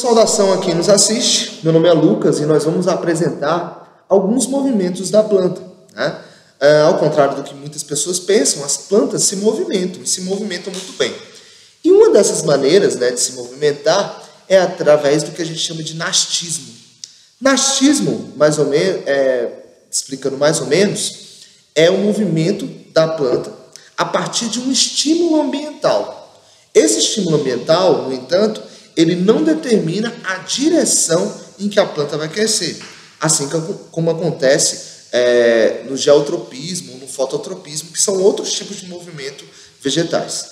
Saudação a quem nos assiste, meu nome é Lucas e nós vamos apresentar alguns movimentos da planta, né? Ao contrário do que muitas pessoas pensam, as plantas se movimentam e se movimentam muito bem. E uma dessas maneiras, né, de se movimentar é através do que a gente chama de nastismo. Nastismo, mais ou menos, explicando mais ou menos, é o movimento da planta a partir de um estímulo ambiental. Esse estímulo ambiental, no entanto, ele não determina a direção em que a planta vai crescer, assim como acontece no geotropismo, no fototropismo, que são outros tipos de movimento vegetais.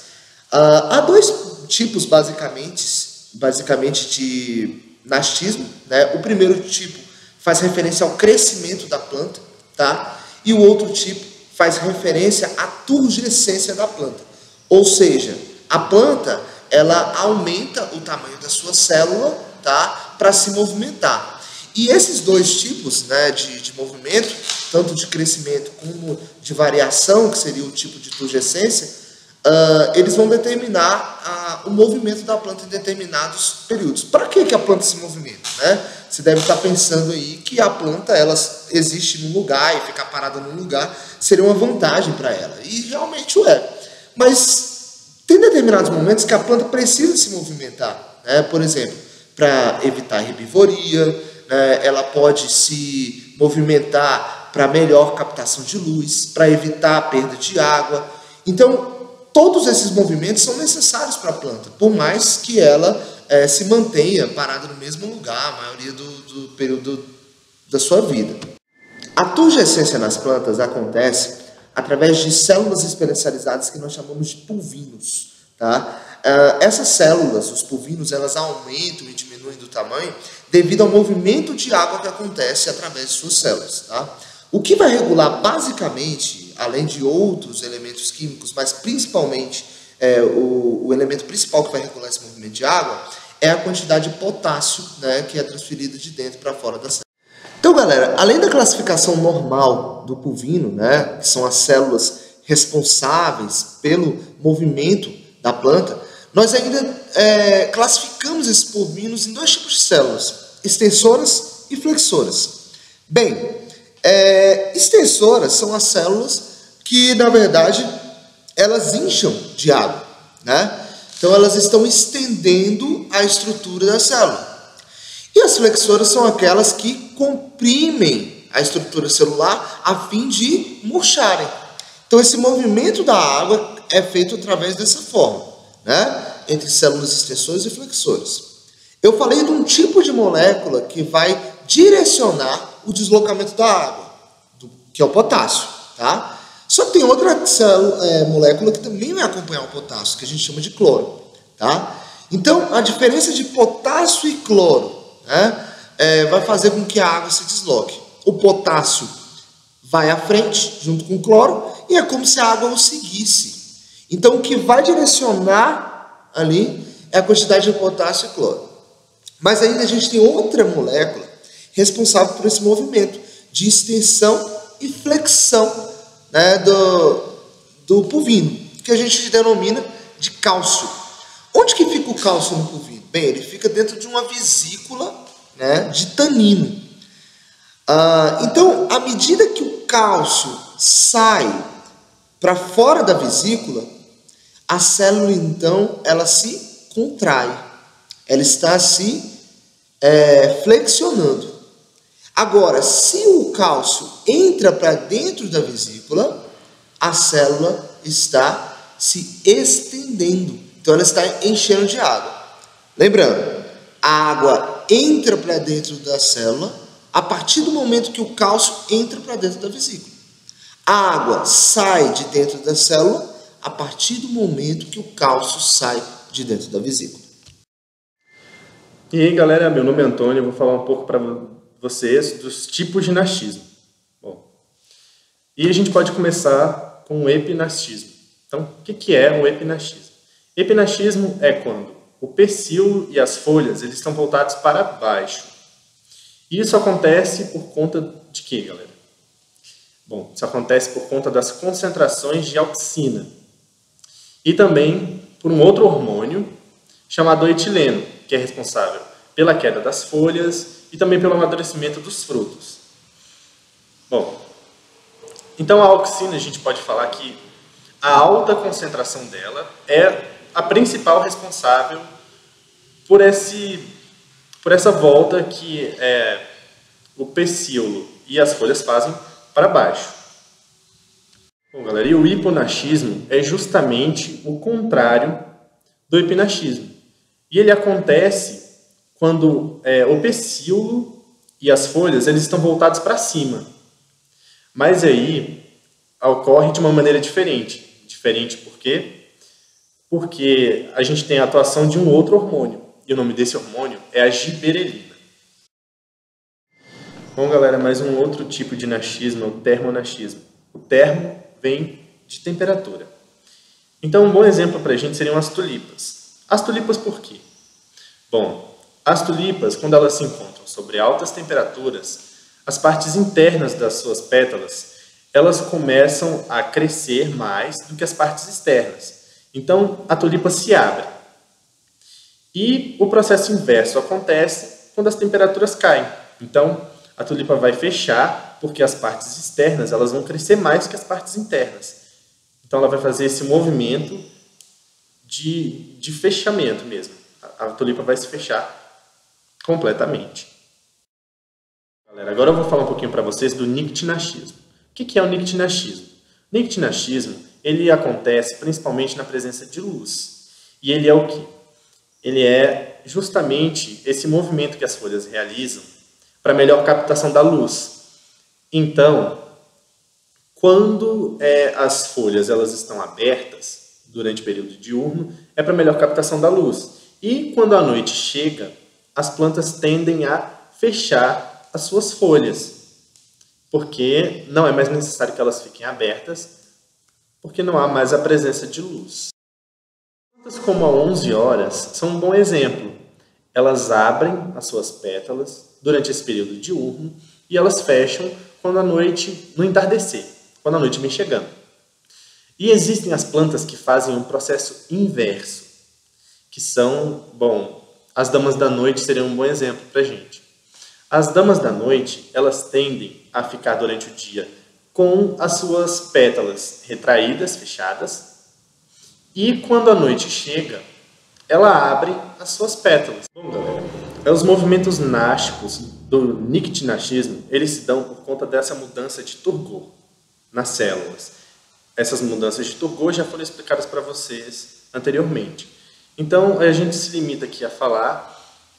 Há dois tipos, basicamente de nastismo, né? O primeiro tipo faz referência ao crescimento da planta, tá? E o outro tipo faz referência à turgescência da planta, ou seja, a planta ela aumenta o tamanho da sua célula, tá? Para se movimentar. E esses dois tipos, né, de movimento, tanto de crescimento como de variação, que seria o tipo de turgescência, eles vão determinar o movimento da planta em determinados períodos. Para que a planta se movimenta, né? Você deve estar pensando aí que a planta ela existe num lugar e ficar parada num lugar seria uma vantagem para ela. E realmente o é. Mas tem determinados momentos que a planta precisa se movimentar, né? Por exemplo, para evitar herbivoria, né? Ela pode se movimentar para melhor captação de luz, para evitar a perda de água. Então, todos esses movimentos são necessários para a planta, por mais que ela se mantenha parada no mesmo lugar a maioria do período da sua vida. A turgescência nas plantas acontece através de células especializadas que nós chamamos de pulvinos, tá? Essas células, os pulvinos, elas aumentam e diminuem do tamanho devido ao movimento de água que acontece através de suas células, tá? O que vai regular basicamente, além de outros elementos químicos, mas principalmente o elemento principal que vai regular esse movimento de água é a quantidade de potássio, né, que é transferida de dentro para fora da célula. Então, galera, além da classificação normal do pulvino, né, que são as células responsáveis pelo movimento da planta, nós ainda classificamos esses pulvinos em dois tipos de células, extensoras e flexoras. Bem, extensoras são as células que, na verdade, elas incham de água, né? Então, elas estão estendendo a estrutura da célula. E as flexoras são aquelas que comprimem a estrutura celular a fim de murcharem. Então, esse movimento da água é feito através dessa forma, né? Entre células extensoras e flexoras. Eu falei de um tipo de molécula que vai direcionar o deslocamento da água, que é o potássio, tá? Só que tem outra molécula que também vai acompanhar o potássio, que a gente chama de cloro, tá? Então, a diferença de potássio e cloro, né, vai fazer com que a água se desloque. O potássio vai à frente, junto com o cloro, e é como se a água o seguisse. Então, o que vai direcionar ali é a quantidade de potássio e cloro. Mas ainda a gente tem outra molécula responsável por esse movimento de extensão e flexão, né, do pulvino, que a gente denomina de cálcio. Onde que fica o cálcio no pulvino? Bem, ele fica dentro de uma vesícula, né, de tanino. Então, à medida que o cálcio sai para fora da vesícula, a célula, então, ela se contrai. Ela está se flexionando. Agora, se o cálcio entra para dentro da vesícula, a célula está se estendendo. Então, ela está enchendo de água. Lembrando, a água entra para dentro da célula a partir do momento que o cálcio entra para dentro da vesícula. A água sai de dentro da célula a partir do momento que o cálcio sai de dentro da vesícula. E aí, galera, meu nome é Antônio, eu vou falar um pouco para vocês dos tipos de nastismo. Bom, e a gente pode começar com o epinastismo. Então, o que é um epinastismo? Epinastismo é quando o pecíolo e as folhas eles estão voltados para baixo. E isso acontece por conta de quê, galera? Bom, isso acontece por conta das concentrações de auxina e também por um outro hormônio chamado etileno, que é responsável pela queda das folhas e também pelo amadurecimento dos frutos. Bom, então a auxina, a gente pode falar que a alta concentração dela é a principal responsável por essa volta que o pecíolo e as folhas fazem para baixo. Bom, galera, e o hiponascismo é justamente o contrário do epinascismo. E ele acontece quando o pecíolo e as folhas eles estão voltados para cima. Mas aí ocorre de uma maneira diferente. Diferente por quê? Porque a gente tem a atuação de um outro hormônio. E o nome desse hormônio é a giberelina. Bom, galera, mais um outro tipo de nascismo é o termonascismo. O termo vem de temperatura. Então, um bom exemplo para a gente seriam as tulipas. As tulipas por quê? Bom, as tulipas, quando elas se encontram sobre altas temperaturas, as partes internas das suas pétalas, elas começam a crescer mais do que as partes externas. Então, a tulipa se abre. E o processo inverso acontece quando as temperaturas caem. Então, a tulipa vai fechar porque as partes externas elas vão crescer mais que as partes internas. Então, ela vai fazer esse movimento de fechamento mesmo. A tulipa vai se fechar completamente. Galera, agora eu vou falar um pouquinho para vocês do nictinascismo. O que é o nictinascismo? O nictinascismo, ele acontece principalmente na presença de luz. E ele é o quê? Ele é justamente esse movimento que as folhas realizam para melhor captação da luz. Então, quando as folhas elas estão abertas durante o período diurno, é para melhor captação da luz. E quando a noite chega, as plantas tendem a fechar as suas folhas, porque não é mais necessário que elas fiquem abertas, porque não há mais a presença de luz. Plantas como a 11 horas são um bom exemplo. Elas abrem as suas pétalas durante esse período diurno e elas fecham quando a noite, no entardecer, quando a noite vem chegando. E existem as plantas que fazem um processo inverso, que são, as damas da noite seriam um bom exemplo para a gente. As damas da noite, elas tendem a ficar durante o dia com as suas pétalas retraídas, fechadas, e quando a noite chega, ela abre as suas pétalas. Bom, galera, os movimentos násticos do nictinascismo, eles se dão por conta dessa mudança de turgor nas células. Essas mudanças de turgor já foram explicadas para vocês anteriormente. Então, a gente se limita aqui a falar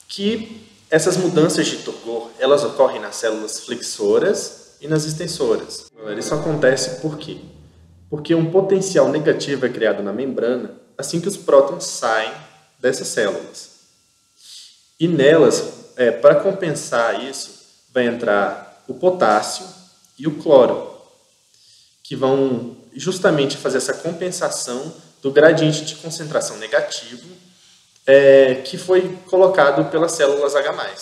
que essas mudanças de turgor, elas ocorrem nas células flexoras e nas extensoras. Galera, isso acontece por quê? Porque um potencial negativo é criado na membrana assim que os prótons saem dessas células. E nelas, para compensar isso, vai entrar o potássio e o cloro, que vão justamente fazer essa compensação do gradiente de concentração negativo que foi colocado pelas células H+.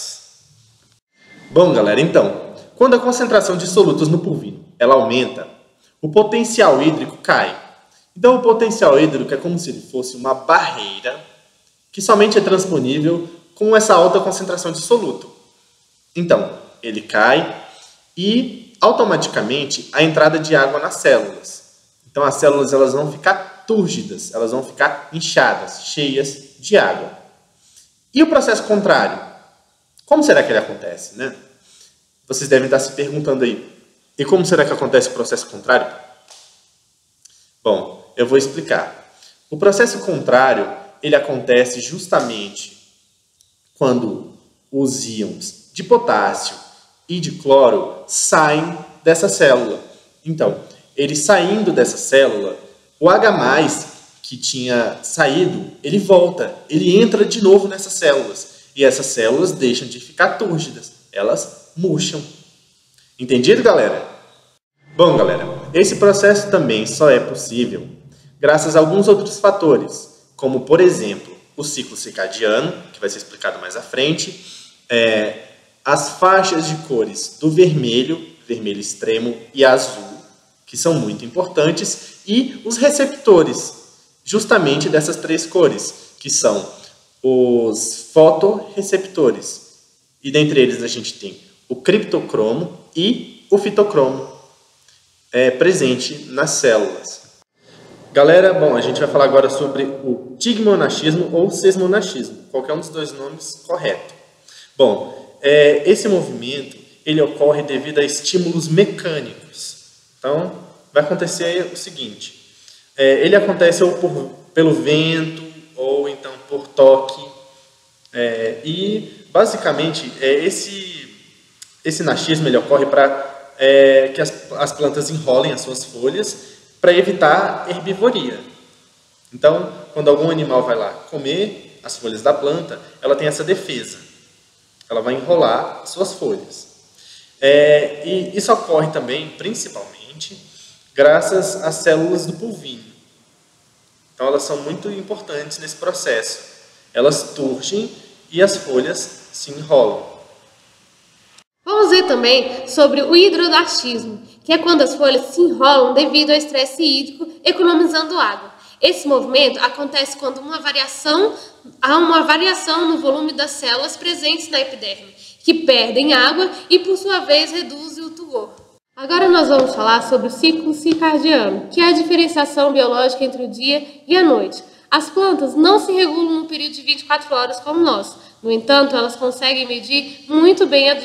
Bom, galera, então, quando a concentração de solutos no pulvino ela aumenta, o potencial hídrico cai. Então, o potencial hídrico é como se ele fosse uma barreira que somente é transponível com essa alta concentração de soluto. Então, ele cai e, automaticamente, a entrada de água nas células. Então, as células elas vão ficar túrgidas, elas vão ficar inchadas, cheias de água. E o processo contrário? Como será que ele acontece, né? Vocês devem estar se perguntando aí, e como será que acontece o processo contrário? Bom, eu vou explicar. O processo contrário, ele acontece justamente quando os íons de potássio e de cloro saem dessa célula. Então, ele saindo dessa célula, o H+, que tinha saído, ele volta, ele entra de novo nessas células. E essas células deixam de ficar túrgidas, elas murcham. Entendido, galera? Bom, galera, esse processo também só é possível graças a alguns outros fatores, como, por exemplo, o ciclo circadiano, que vai ser explicado mais à frente, as faixas de cores do vermelho, vermelho extremo e azul, que são muito importantes, e os receptores, justamente dessas três cores, que são os fotorreceptores. E dentre eles a gente tem o criptocromo e o fitocromo presente nas células. Galera, bom, a gente vai falar agora sobre o tigmonachismo ou sesmonachismo, qualquer um dos dois nomes correto. Bom, esse movimento ele ocorre devido a estímulos mecânicos. Então, vai acontecer o seguinte, ele acontece ou pelo vento ou então por toque, e basicamente esse nachismo ele ocorre para que as plantas enrolem as suas folhas para evitar herbivoria. Então, quando algum animal vai lá comer as folhas da planta, ela tem essa defesa. Ela vai enrolar suas folhas. E isso ocorre também, principalmente, graças às células do polvinho. Então, elas são muito importantes nesse processo. Elas turgem e as folhas se enrolam. Vamos ver também sobre o hidronachismo, que é quando as folhas se enrolam devido ao estresse hídrico, economizando água. Esse movimento acontece quando há uma variação no volume das células presentes na epiderme, que perdem água e, por sua vez, reduzem o tugor. Agora nós vamos falar sobre o ciclo circadiano, que é a diferenciação biológica entre o dia e a noite. As plantas não se regulam num período de 24 horas como nós. No entanto, elas conseguem medir muito bem a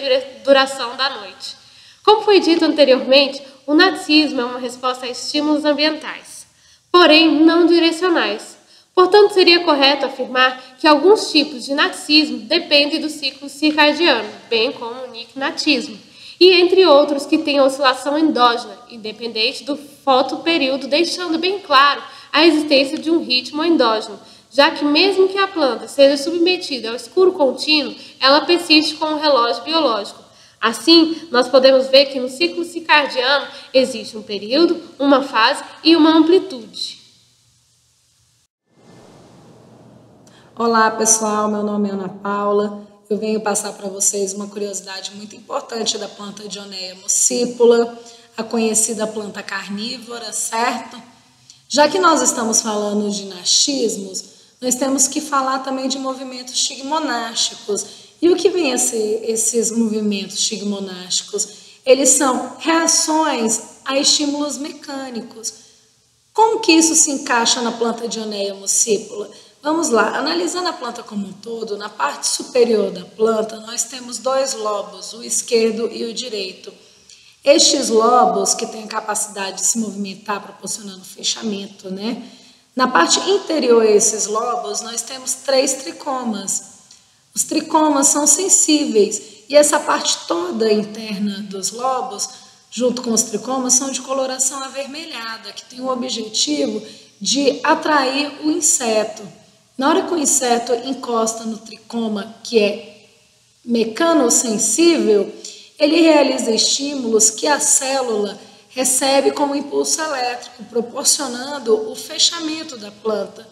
duração da noite. Como foi dito anteriormente, o natismo é uma resposta a estímulos ambientais, porém não direcionais. Portanto, seria correto afirmar que alguns tipos de natismo dependem do ciclo circadiano, bem como o nicnatismo, e entre outros que têm oscilação endógena, independente do fotoperíodo, deixando bem claro a existência de um ritmo endógeno, já que mesmo que a planta seja submetida ao escuro contínuo, ela persiste com um relógio biológico. Assim, nós podemos ver que no ciclo circadiano existe um período, uma fase e uma amplitude. Olá pessoal, meu nome é Ana Paula. Eu venho passar para vocês uma curiosidade muito importante da planta Dionaea muscipula, a conhecida planta carnívora, certo? Já que nós estamos falando de nachismos, nós temos que falar também de movimentos tigmonásticos. E o que vem a ser esses movimentos tigmonásticos? Eles são reações a estímulos mecânicos. Como que isso se encaixa na planta Dionaea muscipula? Vamos lá, analisando a planta como um todo, na parte superior da planta nós temos dois lobos, o esquerdo e o direito. Estes lobos, que têm a capacidade de se movimentar, proporcionando fechamento, né? Na parte interior a esses lobos, nós temos 3 tricomas. Os tricomas são sensíveis e essa parte toda interna dos lobos, junto com os tricomas, são de coloração avermelhada, que tem o objetivo de atrair o inseto. Na hora que o inseto encosta no tricoma, que é mecanosensível, ele realiza estímulos que a célula recebe como impulso elétrico, proporcionando o fechamento da planta.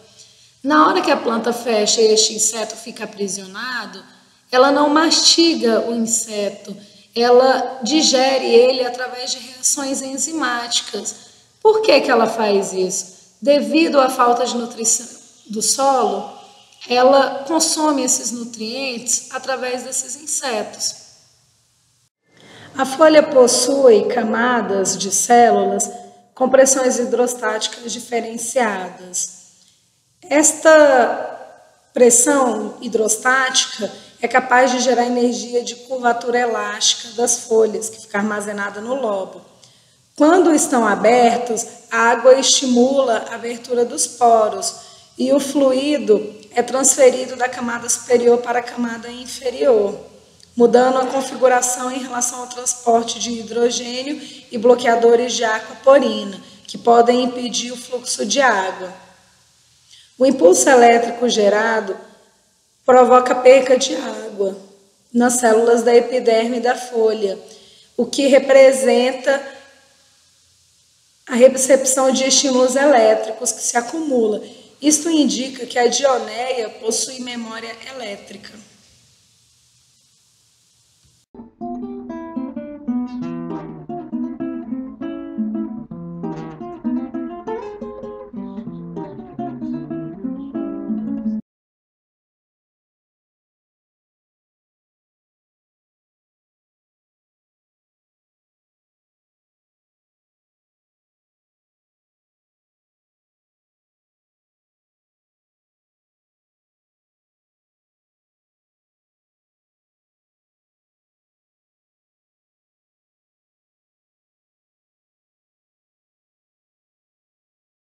Na hora que a planta fecha e este inseto fica aprisionado, ela não mastiga o inseto, ela digere ele através de reações enzimáticas. Por que ela faz isso? Devido à falta de nutrição do solo, ela consome esses nutrientes através desses insetos. A folha possui camadas de células com pressões hidrostáticas diferenciadas. Esta pressão hidrostática é capaz de gerar energia de curvatura elástica das folhas, que fica armazenada no lobo. Quando estão abertos, a água estimula a abertura dos poros e o fluido é transferido da camada superior para a camada inferior, mudando a configuração em relação ao transporte de hidrogênio e bloqueadores de aquaporina, que podem impedir o fluxo de água. O impulso elétrico gerado provoca perca de água nas células da epiderme da folha, o que representa a recepção de estímulos elétricos que se acumulam. Isto indica que a Dionaea possui memória elétrica.